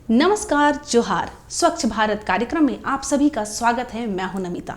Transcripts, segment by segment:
नमस्कार, जोहार। स्वच्छ भारत कार्यक्रम में आप सभी का स्वागत है। मैं हूं नमिता।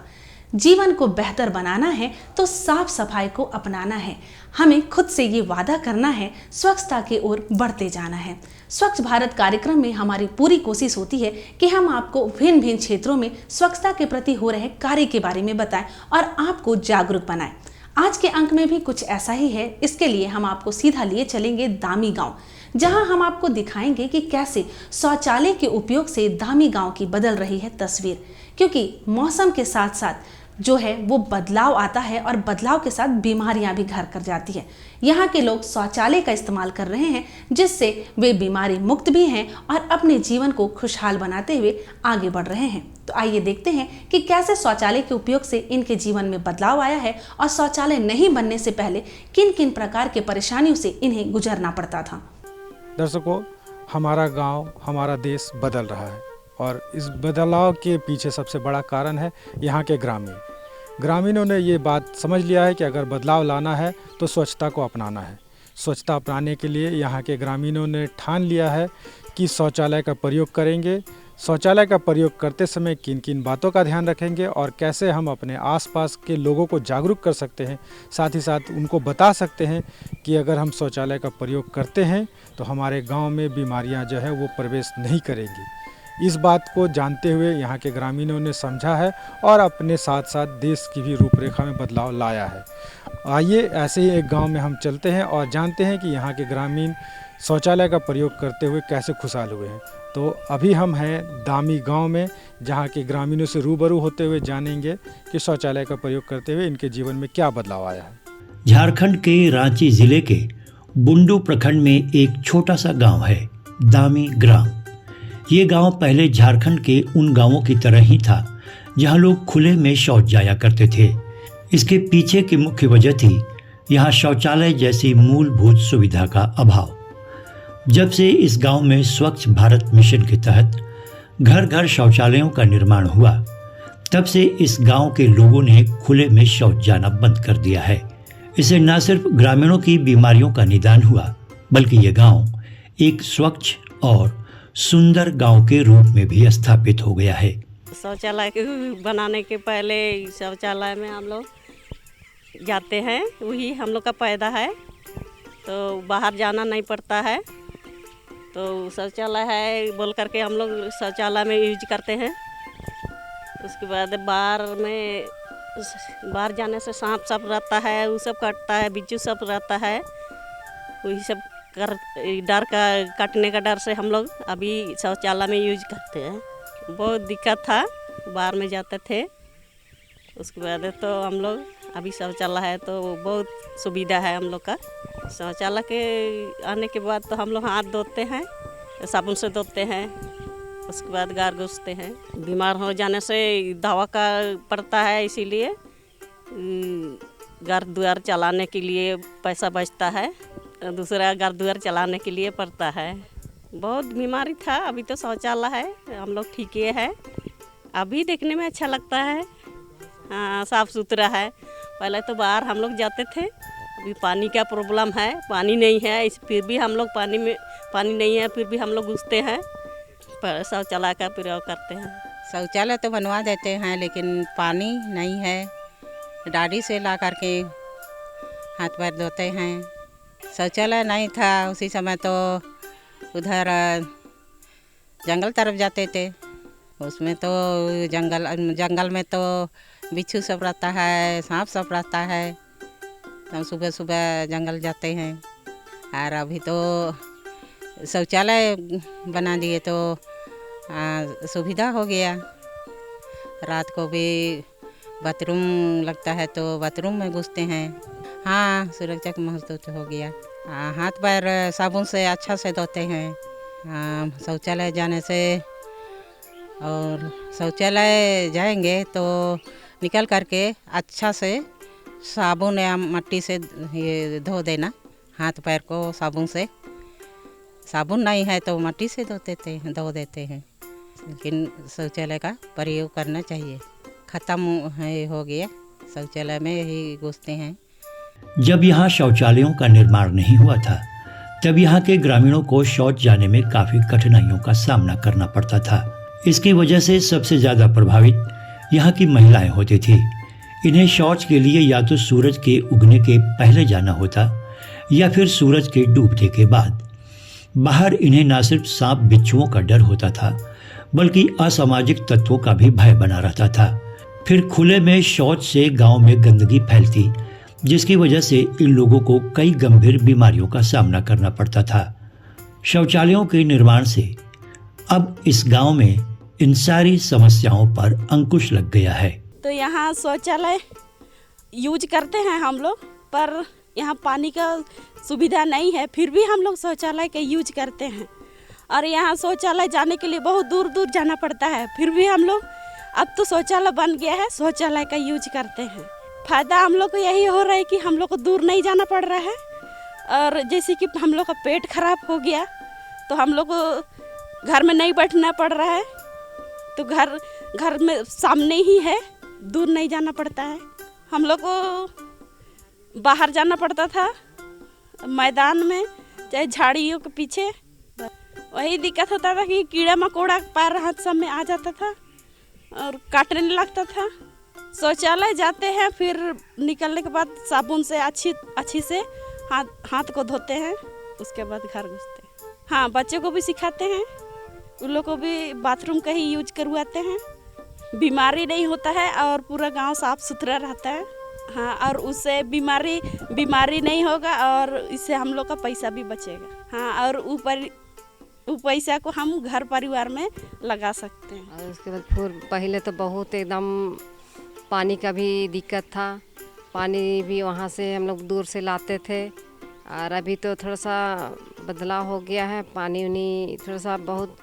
जीवन को बेहतर बनाना है तो साफ सफाई को अपनाना है। हमें खुद से ये वादा करना है, स्वच्छता की ओर बढ़ते जाना है। स्वच्छ भारत कार्यक्रम में हमारी पूरी कोशिश होती है कि हम आपको भिन्न भिन्न क्षेत्रों में स्वच्छता के प्रति हो रहे कार्य के बारे में बताएं और आपको जागरूक बनाएं। आज के अंक में भी कुछ ऐसा ही है। इसके लिए हम आपको सीधा लिए चलेंगे दामी गांव, जहां हम आपको दिखाएंगे कि कैसे शौचालय के उपयोग से दामी गांव की बदल रही है तस्वीर। क्योंकि मौसम के साथ साथ जो है वो बदलाव आता है और बदलाव के साथ बीमारियां भी घर कर जाती है। यहाँ के लोग शौचालय का इस्तेमाल कर रहे हैं, जिससे वे बीमारी मुक्त भी हैं और अपने जीवन को खुशहाल बनाते हुए आगे बढ़ रहे हैं। तो आइए देखते हैं कि कैसे शौचालय के उपयोग से इनके जीवन में बदलाव आया है और शौचालय नहीं बनने से पहले किन किन प्रकार के परेशानियों से इन्हें गुजरना पड़ता था। दर्शकों, हमारा गांव, हमारा देश बदल रहा है और इस बदलाव के पीछे सबसे बड़ा कारण है यहाँ के ग्रामीणों ने ये बात समझ लिया है कि अगर बदलाव लाना है तो स्वच्छता को अपनाना है। स्वच्छता अपनाने के लिए यहाँ के ग्रामीणों ने ठान लिया है कि शौचालय का प्रयोग करेंगे। शौचालय का प्रयोग करते समय किन किन बातों का ध्यान रखेंगे और कैसे हम अपने आसपास के लोगों को जागरूक कर सकते हैं, साथ ही साथ उनको बता सकते हैं कि अगर हम शौचालय का प्रयोग करते हैं तो हमारे गांव में बीमारियां जो है वो प्रवेश नहीं करेंगी। इस बात को जानते हुए यहाँ के ग्रामीणों ने समझा है और अपने साथ साथ देश की भी रूपरेखा में बदलाव लाया है। आइए ऐसे ही एक गाँव में हम चलते हैं और जानते हैं कि यहाँ के ग्रामीण शौचालय का प्रयोग करते हुए कैसे खुशहाल हुए हैं। तो अभी हम हैं दामी गांव में, जहां के ग्रामीणों से रूबरू होते हुए जानेंगे कि शौचालय का प्रयोग करते हुए इनके जीवन में क्या बदलाव आया है। झारखंड के रांची जिले के बुंडू प्रखंड में एक छोटा सा गांव है, दामी ग्राम। ये गांव पहले झारखंड के उन गांवों की तरह ही था जहां लोग खुले में शौच जाया करते थे। इसके पीछे की मुख्य वजह थी यहाँ शौचालय जैसी मूलभूत सुविधा का अभाव। जब से इस गांव में स्वच्छ भारत मिशन के तहत घर घर शौचालयों का निर्माण हुआ, तब से इस गांव के लोगों ने खुले में शौच जाना बंद कर दिया है। इससे न सिर्फ ग्रामीणों की बीमारियों का निदान हुआ, बल्कि ये गांव एक स्वच्छ और सुंदर गांव के रूप में भी स्थापित हो गया है। शौचालय बनाने के पहले शौचालय में हम लोग जाते हैं, वही हम लोग का फायदा है, तो बाहर जाना नहीं पड़ता है। तो शौचालय है बोल करके हम लोग शौचालय में यूज करते हैं। उसके बाद बाहर जाने से सांप सब रहता है, वो सब काटता है, बिच्छू सब रहता है, वही सब डर का काटने का डर से हम लोग अभी शौचालय में यूज करते हैं। बहुत दिक्कत था, बाहर में जाते थे। उसके बाद तो हम लोग अभी शौचालय है तो बहुत सुविधा है हम लोग का। शौचालय के आने के बाद तो हम लोग हाथ धोते हैं, साबुन से धोते हैं, उसके बाद गार घुसते हैं। बीमार हो जाने से दवा का पड़ता है, इसीलिए घर द्वार चलाने के लिए पैसा बचता है, दूसरा घर द्वार चलाने के लिए पड़ता है। बहुत बीमारी था, अभी तो शौचालय है, हम लोग ठीक ही है। अभी देखने में अच्छा लगता है, हाँ साफ़ सुथरा है। पहले तो बाहर हम लोग जाते थे, अभी पानी का प्रॉब्लम है, पानी नहीं है, फिर भी हम लोग पानी नहीं है फिर भी हम लोग घुसते हैं, पर शौचालय का प्रयोग करते हैं। शौचालय तो बनवा देते हैं लेकिन पानी नहीं है, डाडी से ला करके हाथ पैर धोते हैं। शौचालय नहीं था उसी समय तो उधर जंगल तरफ जाते थे, उसमें तो जंगल में तो बिच्छू सब रहता है, सांप सब रहता है, तो सुबह सुबह जंगल जाते हैं। और अभी तो शौचालय बना दिए तो सुविधा हो गया। रात को भी बाथरूम लगता है तो बाथरूम में घुसते हैं, हाँ सुरक्षा महसूस हो गया। हाथ पैर साबुन से अच्छा से धोते हैं शौचालय जाने से। और शौचालय जाएंगे तो निकल करके अच्छा से साबुन या मट्टी से ये धो देना हाथ पैर को साबुन से। साबुन नहीं है तो मट्टी से धो देते हैं। लेकिन शौचालय का प्रयोग करना चाहिए। ख़त्म हो गया, शौचालय में ही घुसते हैं। जब यहाँ शौचालयों का निर्माण नहीं हुआ था, तब यहाँ के ग्रामीणों को शौच जाने में काफी कठिनाइयों का सामना करना पड़ता था। इसकी वजह से सबसे ज्यादा प्रभावित यहाँ की महिलाएं होती थी। इन्हें शौच के लिए या तो सूरज के उगने के पहले जाना होता या फिर सूरज के डूबने के बाद। बाहर इन्हें न सिर्फ सांप बिच्छुओं का डर होता था बल्कि असामाजिक तत्वों का भी भय बना रहता था। फिर खुले में शौच से गांव में गंदगी फैलती, जिसकी वजह से इन लोगों को कई गंभीर बीमारियों का सामना करना पड़ता था। शौचालयों के निर्माण से अब इस गांव में इन सारी समस्याओं पर अंकुश लग गया है। तो यहाँ शौचालय यूज करते हैं हम लोग, पर यहाँ पानी का सुविधा नहीं है, फिर भी हम लोग शौचालय का यूज करते हैं। और यहाँ शौचालय जाने के लिए बहुत दूर दूर जाना पड़ता है, फिर भी हम लोग, अब तो शौचालय बन गया है, शौचालय का यूज करते हैं। फ़ायदा हम लोग को यही हो रहा है कि हम लोग को दूर नहीं जाना पड़ रहा है। और जैसे कि हम लोग का पेट खराब हो गया तो हम लोग को घर में नहीं बैठना पड़ रहा है, तो घर में सामने ही है, दूर नहीं जाना पड़ता है। हम लोग को बाहर जाना पड़ता था मैदान में, चाहे झाड़ियों के पीछे। वही दिक्कत होता था कि कीड़ा मकोड़ा पैर हाथ सब में आ जाता था और काटने लगता था। शौचालय जाते हैं, फिर निकलने के बाद साबुन से अच्छी से हाथ को धोते हैं, उसके बाद घर घुसते हैं। हाँ, बच्चों को भी सिखाते हैं, उन लोग को भी बाथरूम का ही यूज करवाते हैं। बीमारी नहीं होता है और पूरा गांव साफ सुथरा रहता है। हाँ, और उससे बीमारी नहीं होगा और इससे हम लोग का पैसा भी बचेगा। हाँ, और ऊपर पैसा को हम घर परिवार में लगा सकते हैं। और उसके बाद फिर पहले तो बहुत एकदम पानी का भी दिक्कत था, पानी भी वहाँ से हम लोग दूर से लाते थे। और अभी तो थोड़ा सा बदलाव हो गया है, पानी उनी थोड़ा सा बहुत,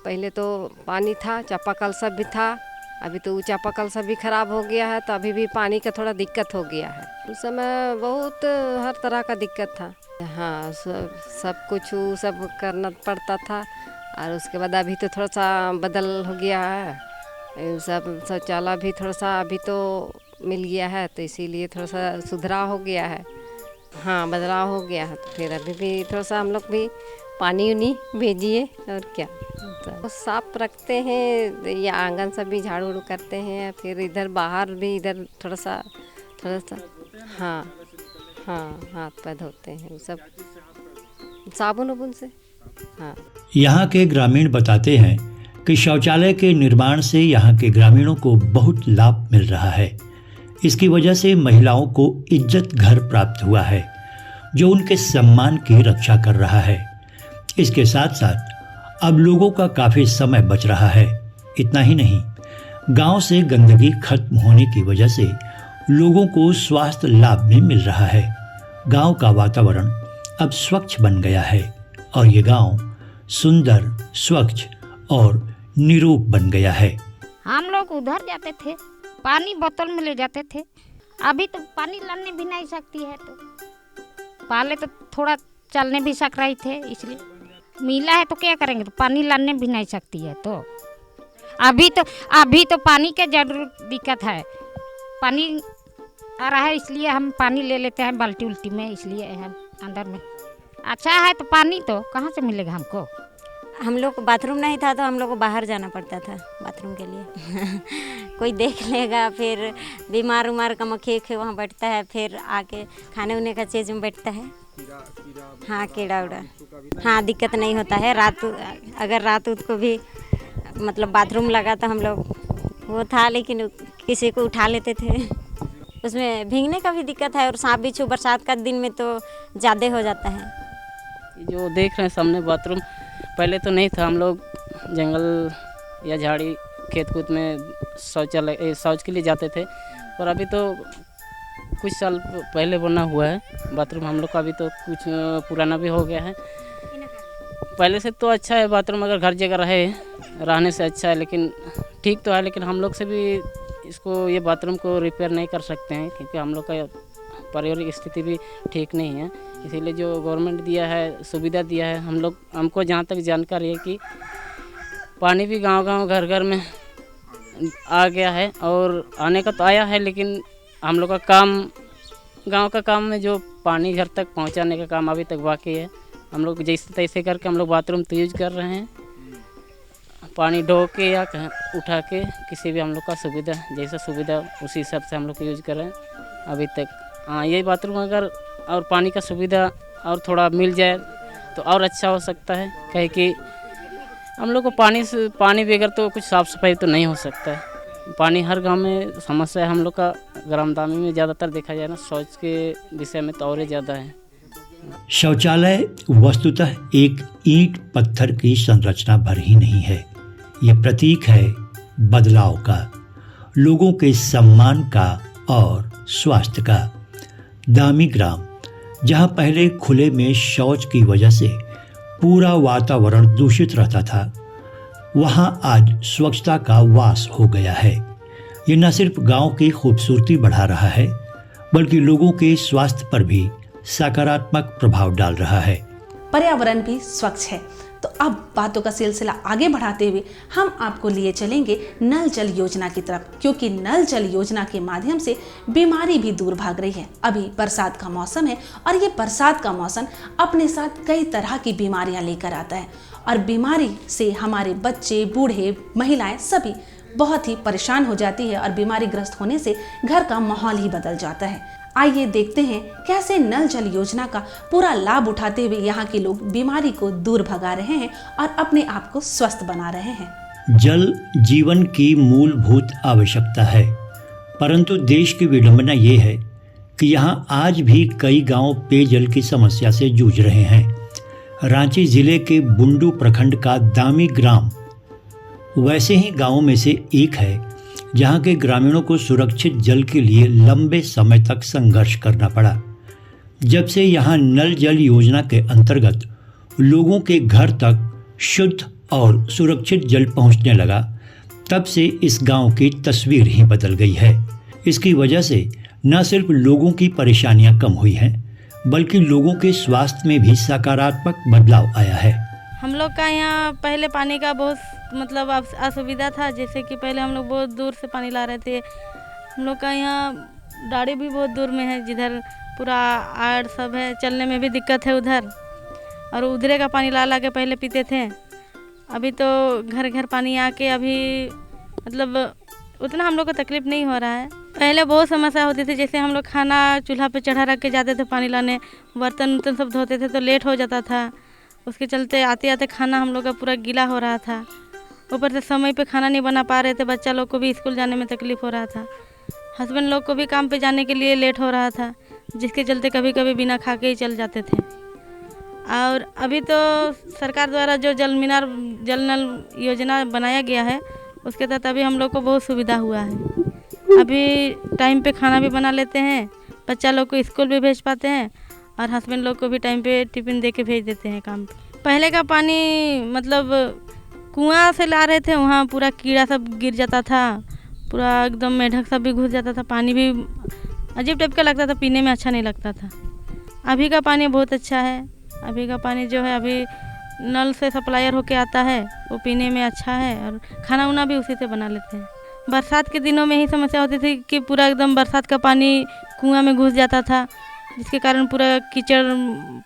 पहले तो पानी था, चापाकल सब भी था, अभी तो चापाकल सब भी ख़राब हो गया है, तो अभी भी पानी का थोड़ा दिक्कत हो गया है। उस समय बहुत हर तरह का दिक्कत था। हाँ, सब कुछ सब करना पड़ता था। और उसके बाद अभी तो थोड़ा सा बदल हो गया है, सब शौचालय भी थोड़ा सा अभी तो मिल गया है, तो इसीलिए थोड़ा सा सुधरा हो गया है। हाँ, बदलाव हो गया है। तो फिर अभी भी थोड़ा सा हम लोग भी पानी उनी भेजिए और क्या, तो साफ रखते हैं, या आंगन सब भी झाड़ू उड़ू करते हैं। फिर इधर बाहर भी इधर थोड़ा सा हाँ हाथ पैर धोते हैं सब साबुन उबुन से। हाँ, यहाँ के ग्रामीण बताते हैं कि शौचालय के निर्माण से यहाँ के ग्रामीणों को बहुत लाभ मिल रहा है। इसकी वजह से महिलाओं को इज्जत घर प्राप्त हुआ है, जो उनके सम्मान की रक्षा कर रहा है। इसके साथ साथ अब लोगों का काफी समय बच रहा है। इतना ही नहीं, गांव से गंदगी खत्म होने की वजह से लोगों को स्वास्थ्य लाभ भी मिल रहा है। गांव का वातावरण अब स्वच्छ बन गया है और ये गांव सुंदर, स्वच्छ और निरोग बन गया है। हम लोग उधर जाते थे, पानी बोतल में ले जाते थे, अभी तो पानी लाने भी नहीं सकती है। तो पहले तो थोड़ा चलने भी सक रही थे, इसलिए मिला है तो क्या करेंगे, तो पानी लाने भी नहीं सकती है। तो अभी तो पानी का जरूर दिक्कत है, पानी आ रहा है इसलिए हम पानी ले लेते हैं बाल्टी उल्टी में, इसलिए हम अंदर में अच्छा है। तो पानी तो कहाँ से मिलेगा हमको। हम लोग को बाथरूम नहीं था तो हम लोग को बाहर जाना पड़ता था बाथरूम के लिए कोई देख लेगा, फिर बीमार उमार का मक्खी वहाँ बैठता है, फिर आके खाने उने का चीज़ में बैठता है। हाँ, कीड़ा उड़ा, हाँ, दिक्कत नहीं होता है। अगर रात को भी मतलब बाथरूम लगा तो हम लोग वो था, लेकिन किसी को उठा लेते थे, उसमें भीगने का भी दिक्कत है। और सांप बिच्छू बरसात का दिन में तो ज़्यादा हो जाता है। जो देख रहे हैं सामने बाथरूम, पहले तो नहीं था। हम लोग जंगल या झाड़ी खेत कूद में शौच के लिए जाते थे, और अभी तो कुछ साल पहले बना हुआ है बाथरूम हम लोग का। अभी तो कुछ पुराना भी हो गया है। पहले से तो अच्छा है बाथरूम, अगर घर जगह रहने से अच्छा है, लेकिन ठीक तो है। लेकिन हम लोग से भी ये बाथरूम को रिपेयर नहीं कर सकते हैं, क्योंकि हम लोग का पारिवारिक स्थिति भी ठीक नहीं है। इसीलिए जो गवर्नमेंट दिया है, सुविधा दिया है, हमको जहाँ तक जानकारी है कि पानी भी गांव-गांव घर-घर में आ गया है। और आने का तो आया है, लेकिन हम लोग का काम, गांव का काम में जो पानी घर तक पहुंचाने का काम अभी तक बाकी है। हम लोग जैसे तैसे करके हम लोग बाथरूम तो यूज कर रहे हैं, पानी ढो के या उठा के, किसी भी हम लोग का सुविधा जैसा सुविधा उसी हिसाब से हम लोग यूज कर रहे हैं अभी तक। हाँ, ये बाथरूम अगर और पानी का सुविधा और थोड़ा मिल जाए तो और अच्छा हो सकता है, कहे कि हम लोग को पानी बगैर तो कुछ साफ़ सफाई तो नहीं हो सकता है। पानी हर गांव में समस्या है हम लोग का, ग्राम दामी में ज़्यादातर देखा जाए ना, शौच के विषय में तो और ज़्यादा है। शौचालय वस्तुतः एक ईंट पत्थर की संरचना भर ही नहीं है, ये प्रतीक है बदलाव का, लोगों के सम्मान का और स्वास्थ्य का। दामी ग्राम, जहां पहले खुले में शौच की वजह से पूरा वातावरण दूषित रहता था, वहां आज स्वच्छता का वास हो गया है। ये न सिर्फ गांव की खूबसूरती बढ़ा रहा है, बल्कि लोगों के स्वास्थ्य पर भी सकारात्मक प्रभाव डाल रहा है। पर्यावरण भी स्वच्छ है। तो अब बातों का सिलसिला आगे बढ़ाते हुए हम आपको लिए चलेंगे नल जल योजना की तरफ, क्योंकि नल जल योजना के माध्यम से बीमारी भी दूर भाग रही है। अभी बरसात का मौसम है और ये बरसात का मौसम अपने साथ कई तरह की बीमारियां लेकर आता है और बीमारी से हमारे बच्चे, बूढ़े, महिलाएं सभी बहुत ही परेशान हो जाती है और बीमारी ग्रस्त होने से घर का माहौल ही बदल जाता है। आइए देखते हैं कैसे नल जल योजना का पूरा लाभ उठाते हुए यहाँ के लोग बीमारी को दूर भगा रहे हैं और अपने आप को स्वस्थ बना रहे हैं। जल जीवन की मूलभूत आवश्यकता है, परंतु देश की विडंबना ये है कि यहाँ आज भी कई गांव पेयजल की समस्या से जूझ रहे हैं। रांची जिले के बुंडू प्रखंड का दामी ग्राम वैसे ही गांवों में से एक है जहां के ग्रामीणों को सुरक्षित जल के लिए लंबे समय तक संघर्ष करना पड़ा। जब से यहां नल जल योजना के अंतर्गत लोगों के घर तक शुद्ध और सुरक्षित जल पहुंचने लगा, तब से इस गांव की तस्वीर ही बदल गई है। इसकी वजह से न सिर्फ लोगों की परेशानियां कम हुई हैं, बल्कि लोगों के स्वास्थ्य में भी सकारात्मक बदलाव आया है। हम लोग का यहाँ पहले पानी का बहुत मतलब असुविधा था, जैसे कि पहले हम लोग बहुत दूर से पानी ला रहे थे। हम लोग का यहाँ डाड़ी भी बहुत दूर में है, जिधर पूरा आड़ सब है, चलने में भी दिक्कत है उधर, और उधरे का पानी ला ला के पहले पीते थे। अभी तो घर घर पानी आके अभी मतलब उतना हम लोग को तकलीफ़ नहीं हो रहा है। पहले बहुत समस्या होती थी, जैसे हम लोग खाना चूल्हा पे चढ़ा रख के जाते थे पानी लाने, बर्तन उर्तन सब धोते थे तो लेट हो जाता था। उसके चलते आते आते खाना हम लोग का पूरा गीला हो रहा था। ऊपर से समय पे खाना नहीं बना पा रहे थे, बच्चा लोग को भी स्कूल जाने में तकलीफ़ हो रहा था, हस्बैंड लोग को भी काम पे जाने के लिए लेट हो रहा था, जिसके चलते कभी कभी बिना खा के ही चल जाते थे। और अभी तो सरकार द्वारा जो जल नल योजना बनाया गया है, उसके तहत अभी हम लोग को बहुत सुविधा हुआ है। अभी टाइम पे खाना भी बना लेते हैं, बच्चा लोग को स्कूल भी भेज पाते हैं और हस्बैंड लोग को भी टाइम पे टिफ़िन दे के भेज देते हैं काम पे। पहले का पानी मतलब कुआं से ला रहे थे, वहाँ पूरा कीड़ा सब गिर जाता था, पूरा एकदम मेढक सब भी घुस जाता था, पानी भी अजीब टाइप का लगता था, पीने में अच्छा नहीं लगता था। अभी का पानी बहुत अच्छा है। अभी का पानी जो है अभी नल से सप्लायर होके आता है, वो पीने में अच्छा है और खाना उना भी उसी से बना लेते हैं। बरसात के दिनों में ही समस्या होती थी कि पूरा एकदम बरसात का पानी कुआं में घुस जाता था, जिसके कारण पूरा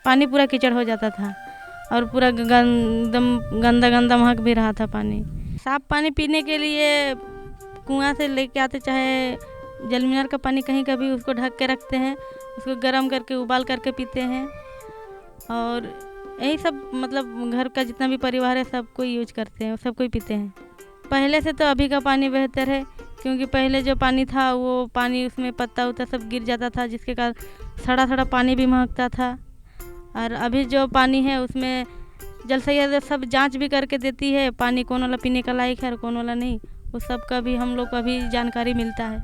पानी पूरा कीचड़ हो जाता था और पूरा गंदा गंदा महक भी रहा था पानी। साफ पानी पीने के लिए कुआं से लेके आते, चाहे जल मीनार का पानी कहीं का भी उसको ढक के रखते हैं, उसको गर्म करके उबाल करके पीते हैं। और यही सब मतलब घर का जितना भी परिवार है सब कोई यूज करते हैं, सब कोई पीते हैं। पहले से तो अभी का पानी बेहतर है, क्योंकि पहले जो पानी था वो पानी उसमें पत्ता उत्ता सब गिर जाता था, जिसके कारण सड़ा सड़ा पानी भी महकता था। और अभी जो पानी है उसमें जल संयंत्र सब जांच भी करके देती है, पानी कौन वाला पीने का लायक है और कौन वाला नहीं, उस सब का भी हम लोग को अभी जानकारी मिलता है।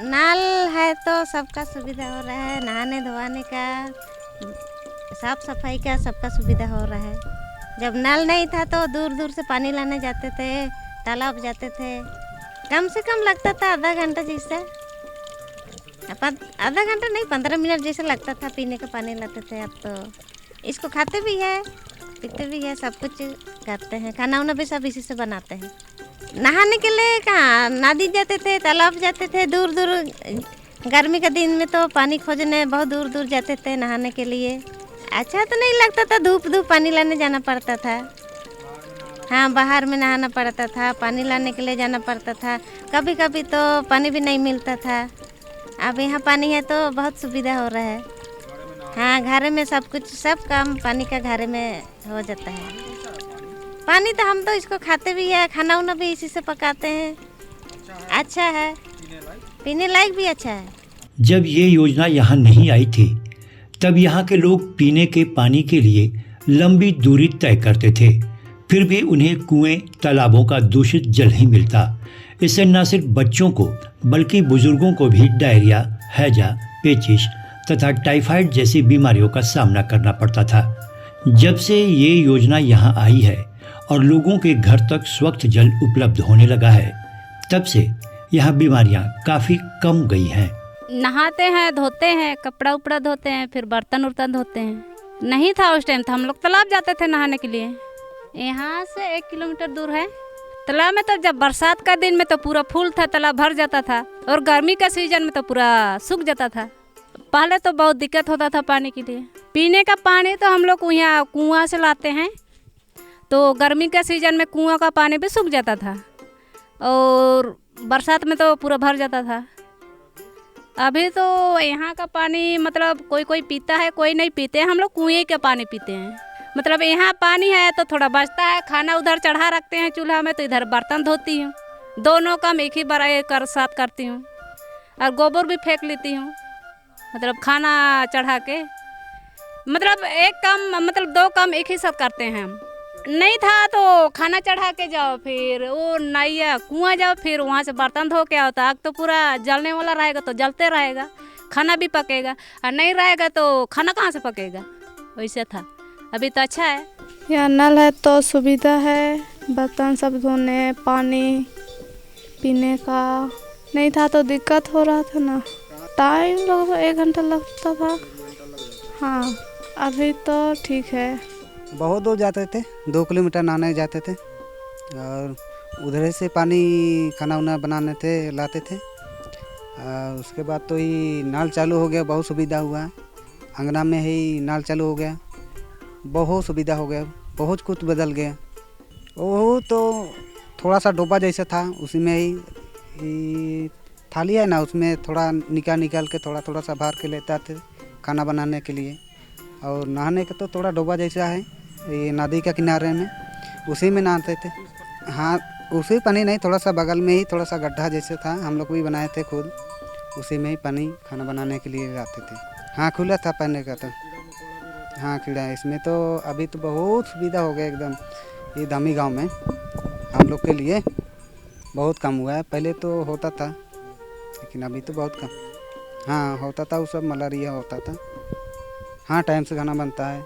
नल है तो सबका सुविधा हो रहा है, नहाने धोने का, साफ सफाई का सबका सुविधा हो रहा है। जब नल नहीं था तो दूर दूर से पानी लाने जाते थे, तालाब जाते थे, कम से कम लगता था आधा घंटा, जैसे आधा घंटा नहीं 15 मिनट जैसे लगता था पीने का पानी लाते थे। अब तो इसको खाते भी है, पीते भी है, सब कुछ करते हैं, खाना वाना भी सब इसी से बनाते हैं। नहाने के लिए कहाँ नदी जाते थे, तालाब जाते थे, दूर दूर। गर्मी के दिन में तो पानी खोजने बहुत दूर दूर जाते थे नहाने के लिए। अच्छा तो नहीं लगता था, धूप धूप पानी लाने जाना पड़ता था। हाँ, बाहर में नहाना पड़ता था, पानी लाने के लिए जाना पड़ता था, कभी कभी तो पानी भी नहीं मिलता था। अब यहाँ पानी है तो बहुत सुविधा हो रहा है। हाँ, घर में सब कुछ, सब काम पानी का घर में हो जाता है। पानी तो हम तो इसको खाते भी है, खाना उना भी इसी से पकाते हैं। अच्छा है, पीने लायक भी अच्छा है। जब ये योजना यहाँ नहीं आई थी तब यहाँ के लोग पीने के पानी के लिए लंबी दूरी तय करते थे, फिर भी उन्हें कुएं तालाबों का दूषित जल ही मिलता। इससे न सिर्फ बच्चों को बल्कि बुजुर्गों को भी डायरिया, हैजा, पेचिश तथा टाइफाइड जैसी बीमारियों का सामना करना पड़ता था। जब से ये योजना यहाँ आई है और लोगों के घर तक स्वच्छ जल उपलब्ध होने लगा है, तब से यहाँ बीमारियाँ काफ़ी कम गई हैं। नहाते हैं, धोते हैं, कपड़ा उपड़ा धोते हैं, फिर बर्तन उर्तन धोते हैं। नहीं था उस टाइम, था हम लोग तालाब जाते थे नहाने के लिए। यहाँ से 1 किलोमीटर दूर है तालाब में। तो जब बरसात का दिन में तो पूरा फुल था, तालाब भर जाता था, और गर्मी का सीजन में तो पूरा सूख जाता था। पहले तो बहुत दिक्कत होता था पानी के लिए। पीने का पानी तो हम लोग यहाँ कुआं से लाते हैं, तो गर्मी का सीजन में कुआं का पानी भी सूख जाता था और बरसात में तो पूरा भर जाता था। अभी तो यहाँ का पानी मतलब कोई कोई पीता है, कोई नहीं पीते। हम लोग कुएं का पानी पीते हैं। मतलब यहाँ पानी है तो थोड़ा बचता है, खाना उधर चढ़ा रखते हैं चूल्हा में, तो इधर बर्तन धोती हूँ। दोनों काम एक ही बार साथ करती हूँ, और गोबर भी फेंक लेती हूँ। मतलब खाना चढ़ा के, मतलब एक काम, मतलब 2 काम एक ही साथ करते हैं हम। नहीं था तो खाना चढ़ा के जाओ, फिर वो नैया कुआं जाओ, फिर वहाँ से बर्तन धो के आओ, तो आग तो पूरा जलने वाला रहेगा, तो जलते रहेगा, खाना भी पकेगा, और नहीं रहेगा तो खाना कहाँ से पकेगा। वैसे था, अभी तो अच्छा है। यहाँ नल है तो सुविधा है, बर्तन सब धोने, पानी पीने का। नहीं था तो दिक्कत हो रहा था ना, टाइम लोग 1 घंटा लगता था। हाँ, अभी तो ठीक है। बहुत दूर जाते थे, 2 किलोमीटर नहाने जाते थे, और उधर से पानी खाना उना बनाने थे, लाते थे। उसके बाद तो ही नल चालू हो गया, बहुत सुविधा हुआ। अंगना में ही नल चालू हो गया, बहुत सुविधा हो गया, बहुत कुछ बदल गया। वो तो थोड़ा सा डोबा जैसा था, उसी में ही थाली है ना, उसमें थोड़ा निकाल के थोड़ा सा भर के लेते थे खाना बनाने के लिए। और नहाने का तो थोड़ा डोबा जैसा है, ये नदी के किनारे में, उसी में नहाते थे। हाँ, उसी पानी नहीं, थोड़ा सा बगल में ही थोड़ा सा गड्ढा जैसे था, हम लोग भी बनाए थे खुद, उसी में ही पानी खाना बनाने के लिए लाते थे। हाँ, खुला था पानी का तो। हाँ, कीड़ा इसमें तो अभी तो बहुत सुविधा हो गया एकदम। ये धामी गांव में हम लोग के लिए बहुत कम हुआ है। पहले तो होता था, लेकिन अभी तो बहुत कम। हाँ, होता था, वो सब मलेरिया होता था। हाँ, टाइम से खाना बनता है,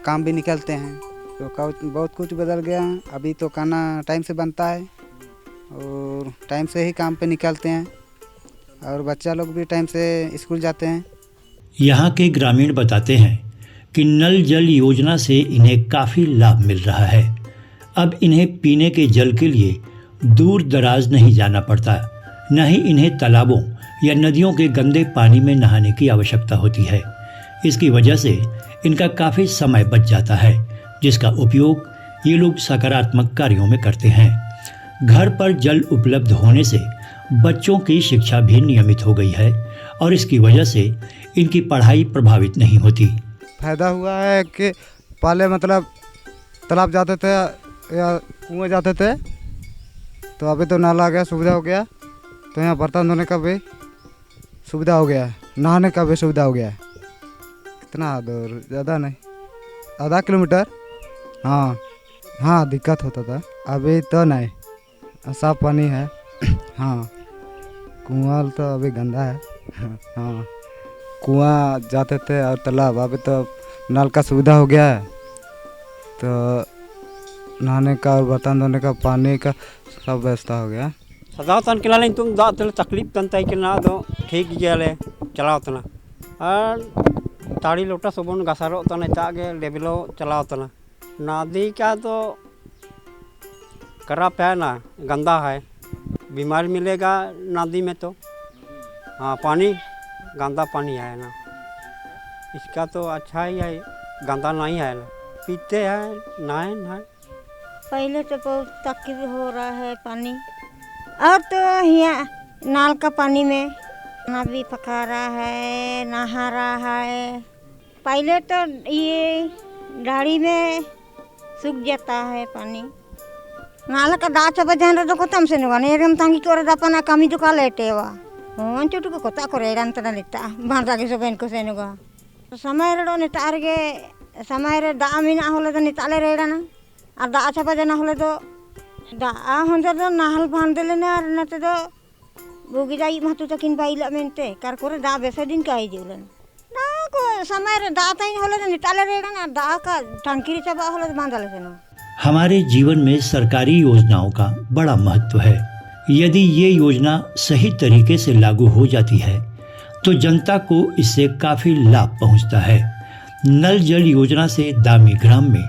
काम भी निकलते हैं, तो बहुत कुछ बदल गया। अभी तो खाना टाइम से बनता है और टाइम से ही काम पे निकलते हैं, और बच्चा लोग भी टाइम से स्कूल जाते हैं। यहाँ के ग्रामीण बताते हैं कि नल जल योजना से इन्हें काफ़ी लाभ मिल रहा है। अब इन्हें पीने के जल के लिए दूर दराज नहीं जाना पड़ता, न ही इन्हें तालाबों या नदियों के गंदे पानी में नहाने की आवश्यकता होती है। इसकी वजह से इनका काफ़ी समय बच जाता है, जिसका उपयोग ये लोग सकारात्मक कार्यों में करते हैं। घर पर जल उपलब्ध होने से बच्चों की शिक्षा भी नियमित हो गई है, और इसकी वजह से इनकी पढ़ाई प्रभावित नहीं होती। फायदा हुआ है कि पहले मतलब तालाब जाते थे या कुएं जाते थे, तो अभी तो नल आ गया, सुविधा हो गया, तो यहाँ बर्तन धोने का भी सुविधा हो गया है, नहाने का भी सुविधा हो गया है। कितना दूर, ज़्यादा नहीं, आधा किलोमीटर। हाँ, दिक्कत होता था, अभी तो नहीं, साफ पानी है। हाँ, कुआं तो अभी गंदा है। हाँ, कुआं जाते थे और तालाब, अभी तो नल का सुविधा हो गया है, तो नहाने का और बर्तन धोने का, पानी का सब व्यवस्था हो गया। सदा तन के लाले तुम दा तले तकलीफ तन तय के ना दो ठीक गया चलाओ तना, और ताड़ी लोटा सबन गसारो तना चागे लेबलो चलाओ तना। नदी का तो खराब है ना, गंदा है, बीमारी मिलेगा नदी में तो। हाँ, पानी गंदा पानी है ना, इसका तो अच्छा ही है, गंदा नहीं है ना, पीते हैं नहाए। पहले तो बहुत तकलीफ हो रहा है पानी, और तो यहाँ नाल का पानी में खाना भी पका रहा है, नहा रहा है। पहले तो ये गाड़ी में सूख जाता है पानी, नाल का दाचा बजान तो कोतम से नगा नेरम तांगी करे दापना कमी तो का लेटेवा होन चुटु को कोता करे रंतना लेता बांधा के सोबेन को से नगा समय रो ने टारगे समय रे दामिना होले तो निताले रेडाना और दाचा बजाना होले तो दा होंदे तो नाहल बांधले ने और नते तो बुगी जाई महतु तकिन बाइला मेनते कार करे दा बेसे दिन काई दिउलन ना को समय रे दा ताई होले तो निताले रेडाना दा का टंकी चबा होले तो बांधले से हमारे जीवन में सरकारी योजनाओं का बड़ा महत्व है। यदि ये योजना सही तरीके से लागू हो जाती है तो जनता को इससे काफ़ी लाभ पहुंचता है। नल जल योजना से दामी ग्राम में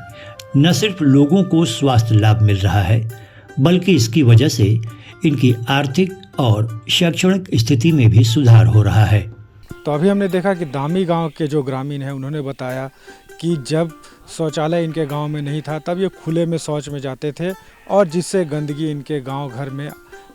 न सिर्फ लोगों को स्वास्थ्य लाभ मिल रहा है, बल्कि इसकी वजह से इनकी आर्थिक और शैक्षणिक स्थिति में भी सुधार हो रहा है। तो अभी हमने देखा कि दामी गांव के जो ग्रामीण हैं उन्होंने बताया कि जब शौचालय इनके गांव में नहीं था तब ये खुले में शौच में जाते थे और जिससे गंदगी इनके गांव घर में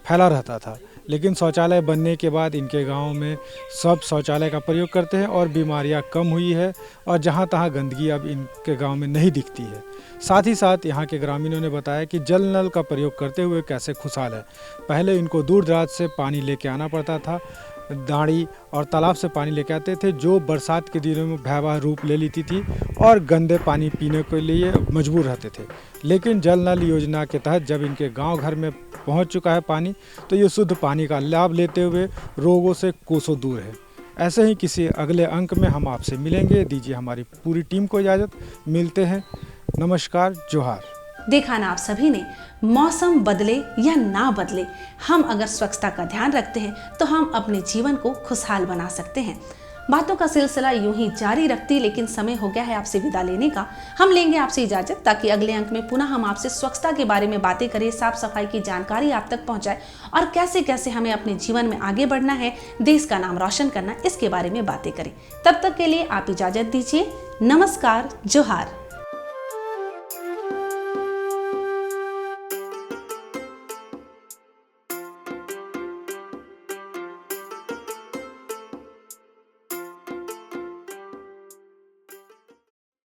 फैला रहता था। लेकिन शौचालय बनने के बाद इनके गांव में सब शौचालय का प्रयोग करते हैं और बीमारियां कम हुई है और जहां तहां गंदगी अब इनके गांव में नहीं दिखती है। साथ ही साथ यहाँ के ग्रामीणों ने बताया कि जल नल का प्रयोग करते हुए कैसे खुशहाल है। पहले इनको दूर दराज से पानी लेके आना पड़ता था, दाड़ी और तालाब से पानी लेके आते थे जो बरसात के दिनों में भयावह रूप ले लेती थी और गंदे पानी पीने के लिए मजबूर रहते थे। लेकिन जल नल योजना के तहत जब इनके गांव घर में पहुंच चुका है पानी तो ये शुद्ध पानी का लाभ लेते हुए रोगों से कोसों दूर है। ऐसे ही किसी अगले अंक में हम आपसे मिलेंगे। दीजिए हमारी पूरी टीम को इजाज़त, मिलते हैं। नमस्कार, जोहार। देखा ना आप सभी ने, मौसम बदले या ना बदले, हम अगर स्वच्छता का ध्यान रखते हैं तो हम अपने जीवन को खुशहाल बना सकते हैं। बातों का सिलसिला यूं ही जारी रखती, लेकिन समय हो गया है आपसे विदा लेने का। हम लेंगे आपसे इजाजत ताकि अगले अंक में पुनः हम आपसे स्वच्छता के बारे में बातें करें, साफ सफाई की जानकारी आप तक पहुंचाए और कैसे कैसे हमें अपने जीवन में आगे बढ़ना है, देश का नाम रोशन करना, इसके बारे में बातें करें। तब तक के लिए आप इजाजत दीजिए। नमस्कार, जोहार।